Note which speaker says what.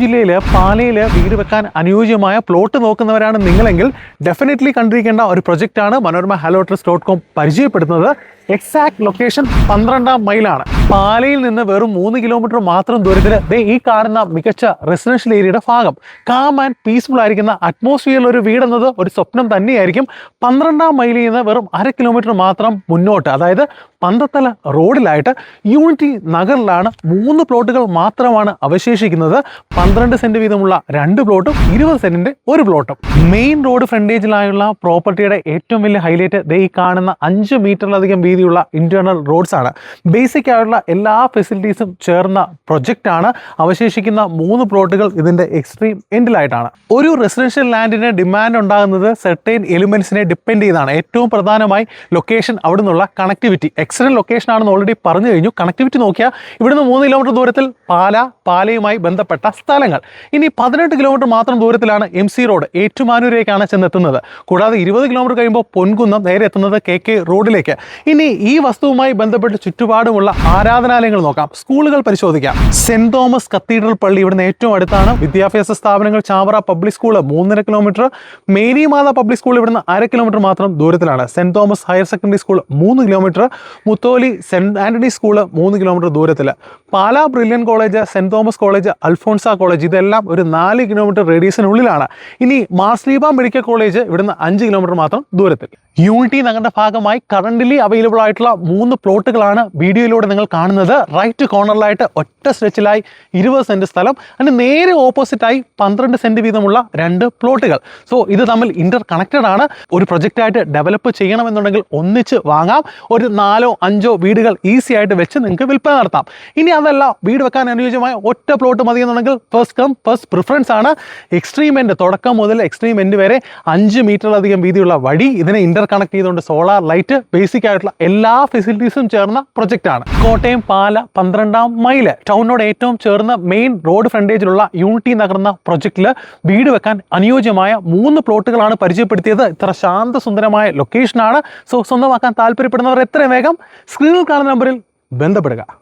Speaker 1: ജില്ലയിൽ പാലയിൽ വീട് വെക്കാൻ അനുയോജ്യമായ പ്ലോട്ട് നോക്കുന്നവരാണ് നിങ്ങളെങ്കിൽ ഡെഫിനറ്റ്ലി കണ്ടിരിക്കേണ്ട ഒരു പ്രൊജക്റ്റാണ് മനോരമ hellotrust.com പരിചയപ്പെടുത്തുന്നത്. Exact location 12ാം മൈലാണ്. പാലയിൽ നിന്ന് വെറും 3 കിലോമീറ്റർ മാത്രം ദൂരത്തിൽ ഈ കാണുന്ന മികച്ച റെസിഡൻഷ്യൽ ഏരിയയുടെ ഭാഗം. കാം ആൻഡ് പീസ്ഫുൾ ആയിരിക്കുന്ന അറ്റ്മോസ്ഫിയറിൽ ഒരു വീടെന്നത് ഒരു സ്വപ്നം തന്നെയായിരിക്കും. 12ാം മൈലിൽ നിന്ന് വെറും 1/2 കിലോമീറ്റർ മാത്രം മുന്നോട്ട്, അതായത് പന്തത്തല റോഡിലായിട്ട് യൂണിറ്റി നഗറിലാണ് 3 പ്ലോട്ടുകൾ മാത്രമാണ് അവശേഷിക്കുന്നത്. 12 സെന്റ് വീതമുള്ള 2 പ്ലോട്ടും 20 സെന്റിന്റെ 1 പ്ലോട്ടും. മെയിൻ റോഡ് ഫ്രണ്ടേജിലായുള്ള പ്രോപ്പർട്ടിയുടെ ഏറ്റവും വലിയ ഹൈലൈറ്റ് ഈ കാണുന്ന 5 മീറ്ററിലധികം വീതിയുള്ള ഇന്റേണൽ റോഡ്സ് ആണ്. ബേസിക് ആയിട്ടുള്ള എല്ലാ ഫെസിലിറ്റീസും ചേർന്ന പ്രൊജക്റ്റ് ആണ്. അവശേഷിക്കുന്ന 3 പ്ലോട്ടുകൾ ഇതിന്റെ എക്സ്ട്രീം എൻഡിലായിട്ടാണ്. ഒരു റെസിഡൻഷ്യൽ ലാൻഡിന് ഡിമാൻഡ് ഉണ്ടാകുന്നത് സെർട്ടൈൻ എലിമെന്റ്സിനെ ഡിപ്പെൻഡ് ചെയ്താണ്. ഏറ്റവും പ്രധാനമായി ലൊക്കേഷൻ, അവിടെ നിന്നുള്ള കണക്ടിവിറ്റി. എക്സലന്റ് ലൊക്കേഷൻ ആണെന്ന് ഓൾറെഡി പറഞ്ഞു കഴിഞ്ഞു. കണക്ടിവിറ്റി നോക്കിയാൽ ഇവിടുന്ന് 3 കിലോമീറ്റർ ദൂരത്തിൽ പാലയുമായി ബന്ധപ്പെട്ട സ്ഥലങ്ങൾ. ഇനി 18 കിലോമീറ്റർ മാത്രം ദൂരത്തിലാണ് MC റോഡ്, ഏറ്റുമാനൂരേക്കാണ് ചെന്നെത്തുന്നത്. കൂടാതെ 20 കിലോമീറ്റർ കഴിയുമ്പോൾ പൊൻകുന്നം നേരെ എത്തുന്നത് KK റോഡിലേക്ക്. ഇനി ഈ വസ്തുവുമായി ബന്ധപ്പെട്ട് ചുറ്റുപാടുമുള്ള ആരാധനാലയങ്ങൾ നോക്കാം, സ്കൂളുകൾ പരിശോധിക്കാം. സെന്റ് തോമസ് കത്തീഡ്രൽ പള്ളി ഇവിടുന്ന് ഏറ്റവും അടുത്താണ്. വിദ്യാഭ്യാസ സ്ഥാപനങ്ങൾ Chavara public school 3.5 kilometre, Marymatha public school ഇവിടുന്ന് 1/2 കിലോമീറ്റർ മാത്രം ദൂരത്തിലാണ്. Saint Thomas higher secondary school 3 kilometre, Mutholi saint Antony school 3 kilometre ദൂരത്തിൽ. Pala brilliant college, saint Thomas college, Alphonsa college ഇതെല്ലാം ഒരു 4 കിലോമീറ്റർ റേഡിയസിനുള്ളിലാണ്. ഇനി മാർസ്ലീബ മെഡിക്കൽ കോളേജ് ഇവിടുന്ന് 5 കിലോമീറ്റർ മാത്രം ദൂരത്തിൽ. യൂണിറ്റി നഗറിന്റെ ഭാഗമായി കറന്റ്ലി അവൈലബിൾ ആയിട്ടുള്ള 3 പ്ലോട്ടുകളാണ് വീഡിയോയിലൂടെ നിങ്ങൾ കാണുന്നത്. റൈറ്റ് കോർണറിലായിട്ട് ഒറ്റ സ്ട്രെച്ചിലായി 20 സെന്റ് സ്ഥലം, അതിന് നേരെ ഓപ്പോസിറ്റായി 12 സെന്റ് വീതമുള്ള 2 പ്ലോട്ടുകൾ. സോ ഇത് തമ്മിൽ ഇന്റർ കണക്റ്റഡ് ആണ്. ഒരു പ്രൊജക്റ്റായിട്ട് ഡെവലപ്പ് ചെയ്യണമെന്നുണ്ടെങ്കിൽ ഒന്നിച്ച് വാങ്ങാം. ഒരു 4-5 വീടുകൾ ഈസി ആയിട്ട് വെച്ച് നിങ്ങൾക്ക് വിൽപ്പന നടത്താം. ഇനി അതല്ല, വീട് വെക്കാൻ അനുയോജ്യമായ ഒറ്റ പ്ലോട്ട് മതി എന്നുണ്ടെങ്കിൽ ഫസ്റ്റ് കം ഫസ്റ്റ് പ്രിഫറൻസ് ആണ്. എക്സ്ട്രീം എൻഡ്, തുടക്കം മുതൽ എക്സ്ട്രീം എൻഡ് വരെ 5 മീറ്ററിലധികം വീതിയുള്ള വഴി, ഇതിനെ ഇന്റർ കണക്ട് ചെയ്തുകൊണ്ട് സോളാർ ലൈറ്റ്, ബേസിക് ആയിട്ടുള്ള എല്ലാ ഫെസിലിറ്റീസും ചേർന്ന പ്രൊജക്റ്റ് ആണ്. കോട്ടയം പാല 12ാം മൈല് ടൗണിനോട് ഏറ്റവും ചേർന്ന് മെയിൻ റോഡ് ഫ്രണ്ടേജിലുള്ള യൂണിറ്റി നഗർന്ന പ്രൊജക്റ്റിൽ വീട് വെക്കാൻ അനുയോജ്യമായ 3 പ്ലോട്ടുകളാണ് പരിചയപ്പെടുത്തിയത്. ഇത്ര ശാന്തസുന്ദരമായ ലൊക്കേഷനാണ്. സോ സ്വന്തമാക്കാൻ താല്പര്യപ്പെടുന്നവർ എത്രയും വേഗം സ്ക്രീനിൽ കാണുന്ന നമ്പറിൽ ബന്ധപ്പെടുക.